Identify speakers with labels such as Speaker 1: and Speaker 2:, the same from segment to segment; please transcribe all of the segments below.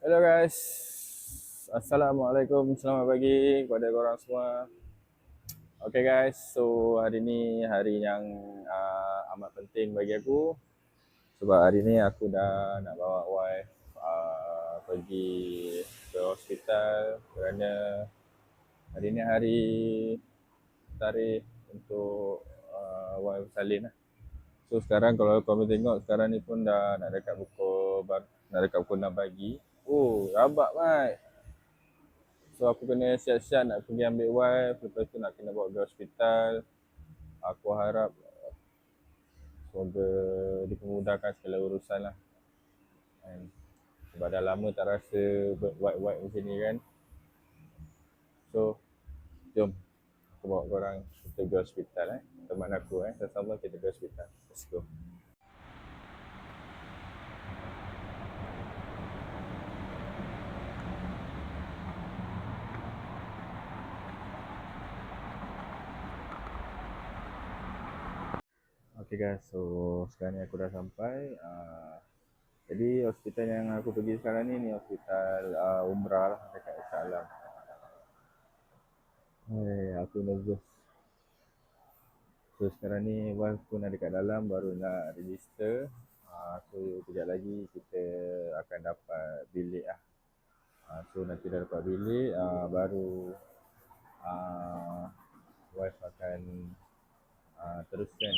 Speaker 1: Hello guys, Assalamualaikum, selamat pagi kepada korang semua. Okay guys, so hari ni hari yang amat penting bagi aku. Sebab hari ni aku dah nak bawa wife pergi ke hospital kerana hari ni hari tarikh untuk wife salin lah. So sekarang kalau korang tengok sekarang ni pun dah nak dekat pukul 6 pagi. Oh, rabak mai. So aku kena siap-siap nak pergi ambil wife, lepas tu nak kena bawa ke hospital. Aku harap semoga dipermudahkan segala urusan lah. And sebab dah lama tak rasa white macam ni kan. So jom aku bawa korang kita pergi hospital teman aku sama-sama kita pergi hospital. Let's go. Okay guys, so sekarang ni aku dah sampai. Jadi hospital yang aku pergi sekarang ni hospital Umrah lah dekat Shah Alam. Aku nervous. So sekarang ni wife pun ada kat dalam baru nak register. So kejap lagi kita akan dapat bilik lah. So nanti dah dapat bilik baru wife akan teruskan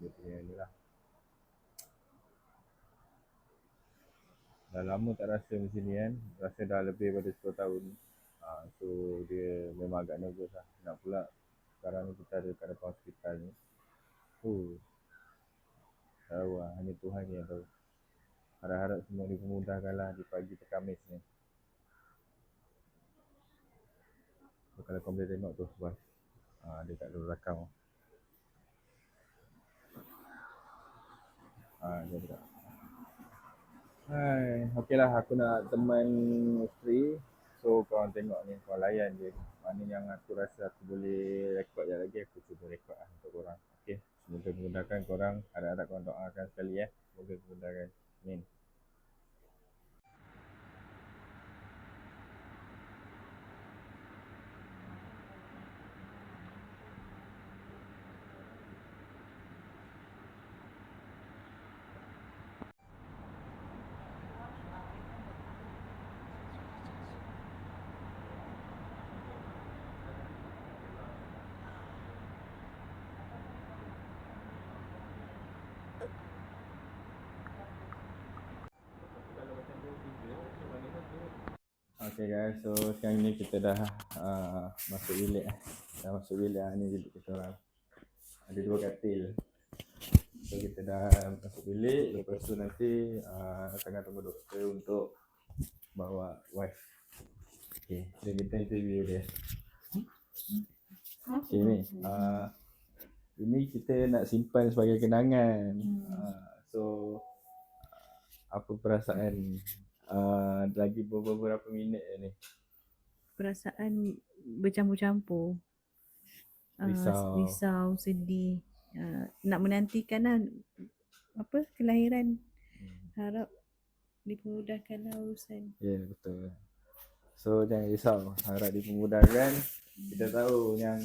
Speaker 1: dia punya ni lah. Dah lama tak rasa macam ni kan. Rasa dah lebih pada 10 tahun. So dia memang agak nervous lah. Nak pula sekarang ni kita ada kat depan hospital ni. Tak tahu lah, hanya Tuhan yang tahu. Harap-harap semua dipermudahkan lah di pagi Khamis ni. So, kalau kau boleh tengok tu bas, dia kat luar belakang. Dia dekat. Okey lah, aku nak teman isteri. So korang tengok ni, korang layan je. Mana yang aku rasa aku boleh rekod sekejap lagi, aku cuba rekod lah untuk korang. Okay, semoga memudahkan korang. Harap-harap korang doakan sekali semoga memudahkan. Amin. Okay guys, so sekarang ni kita dah masuk bilik. Dah masuk bilik ni bilik kita orang. Ada 2 katil. So kita dah masuk bilik, lepas tu nanti tengah tunggu doktor untuk bawa wife. Okay, so kita interview dia. Okay ni, ini kita nak simpan sebagai kenangan. So apa perasaan lagi beberapa minit ni?
Speaker 2: Perasaan bercampur-campur. Risau, sedih. Nak menantikan lah kelahiran. Harap dipermudahkanlah urusan.
Speaker 1: Ya, betul. So jangan risau, harap dipermudahkan. Kita tahu yang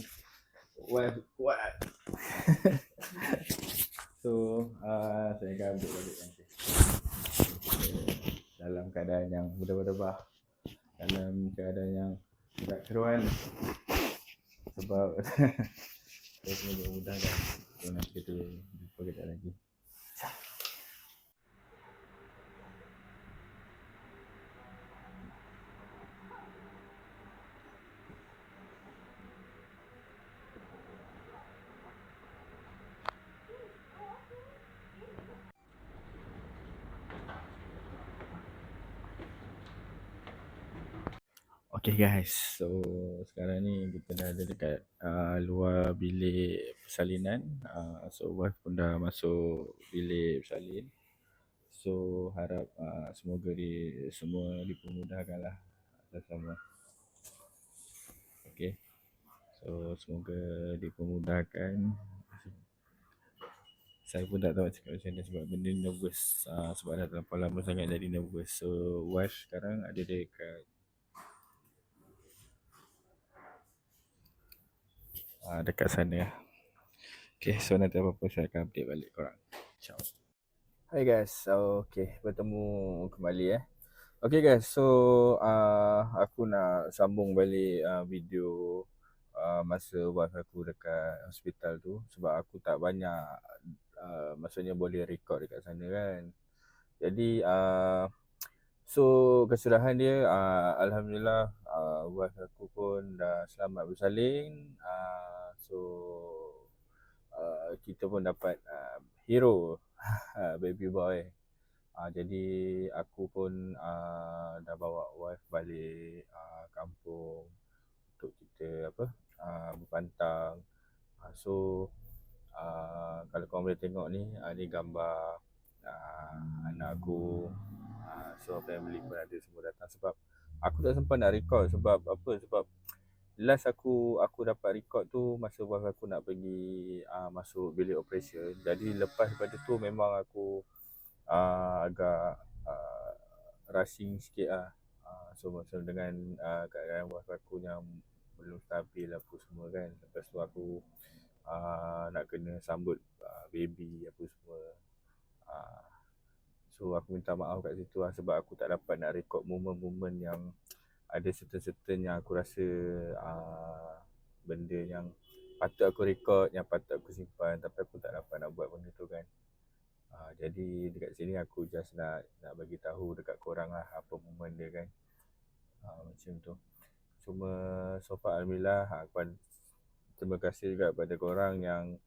Speaker 1: wife kuat. So saya akan ambil balik nanti. Dalam keadaan yang berdebar-debar, dalam keadaan yang tidak keruan. Sebab saya kena dipermudahkan. So nanti kita jumpa kejap lagi. Okay guys, so sekarang ni kita dah ada dekat luar bilik persalinan. So wife pun dah masuk bilik bersalin. So harap semoga semua dipermudahkan lah sama-sama. Okay, so semoga dipermudahkan. Saya pun tak tahu nak cakap macam mana sebab benda ni nervous. Sebab dah terlampau lama sangat jadi nervous. So wife sekarang ada dekat dekat sana. Okay, so nanti apa-apa saya akan update balik korang. Ciao. Hai guys, so bertemu kembali Okay guys, so aku nak sambung balik video masa wife aku dekat hospital tu. Sebab aku tak banyak maksudnya boleh record dekat sana kan. Jadi so kesudahan dia Alhamdulillah, wife aku pun dah selamat bersalin. So kita pun dapat hero baby boy. Jadi aku pun dah bawa wife balik kampung untuk kita berpantang. So kalau korang boleh tengok ni gambar anak aku. So family pun ada semua datang. Sebab aku tak sempat nak record. Sebab apa? Sebab last aku dapat record tu masa wife aku nak pergi masuk bilik operation. Jadi lepas daripada tu memang aku agak rushing sikit lah. So macam dengan keadaan wife aku yang belum stabil apa semua kan. Lepas tu aku nak kena sambut baby apa semua. So aku minta maaf kat situ lah, sebab aku tak dapat nak record momen-momen yang ada certain yang aku rasa benda yang patut aku record, yang patut aku simpan, tapi aku tak dapat nak buat benda tu kan. Jadi dekat sini aku just nak bagi tahu dekat korang lah apa momen dia kan. Macam tu. Cuma so far Alhamdulillah, terima kasih juga kepada korang yang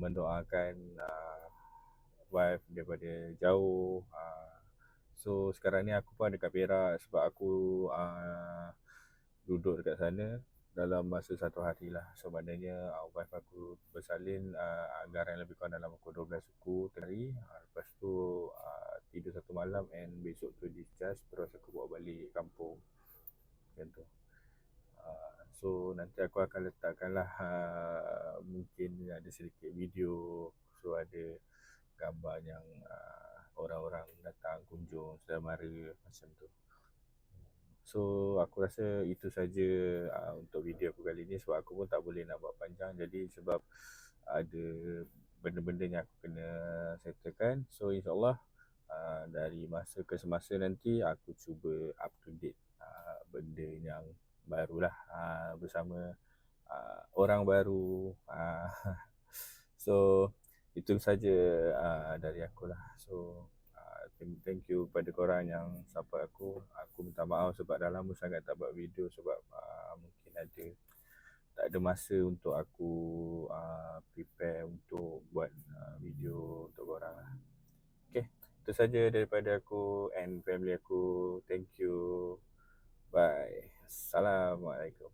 Speaker 1: mendoakan wife daripada jauh. So sekarang ni aku pun dekat Perak sebab aku duduk dekat sana dalam masa 1 hari lah. So maknanya wife aku bersalin anggaran lebih kurang dalam pukul 12 suku hari. Lepas tu tidur 1 malam and besok tu discharge, terus aku bawa balik kampung. Macam tu. So nanti aku akan letakkan lah mungkin ada sedikit video. So ada gambar yang orang-orang datang kunjung saudara mara macam tu. So aku rasa itu saja untuk video aku kali ni, sebab aku pun tak boleh nak buat panjang. Jadi sebab ada benda-benda yang aku kena settlekan. So insyaAllah dari masa ke semasa nanti aku cuba up to date benda yang barulah bersama orang baru. So itu saja dari aku lah. So thank you kepada korang yang support aku. Aku minta maaf sebab dah lama sangat tak buat video, sebab mungkin tak ada masa untuk aku prepare untuk buat video untuk korang lah. Okay, itu saja daripada aku and family aku. Thank you. Bye. Assalamualaikum.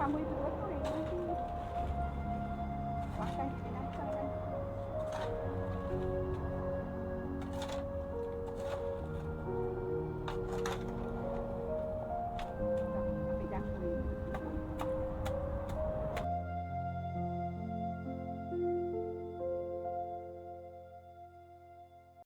Speaker 3: Kamu itu betul yang nanti makan binatang kan.